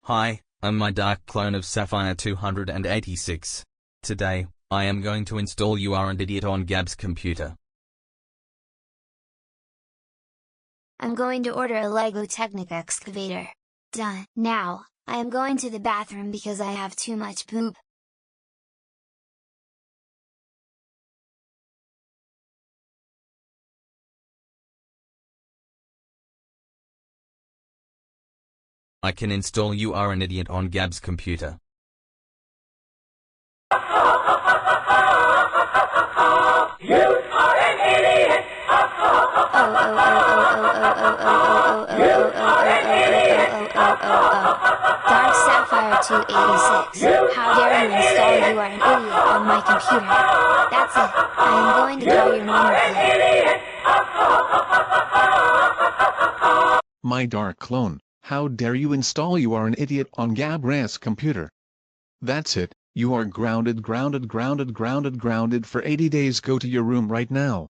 Hi, I'm my dark clone of Sapphire286. Today, I am going to install You Are an Idiot on Gab's computer. I'm going to order a Lego Technic excavator. Done. Now, I am going to the bathroom because I have too much poop. I can install You Are an Idiot on Gab's computer. You are an idiot! Dark Sapphire286, how dare you install You Are an Idiot on my computer? That's it, I am going to call your normal player. My dark clone, how dare you install You Are an Idiot on Gab's computer? That's it, you are grounded for 80 days. Go to your room right now.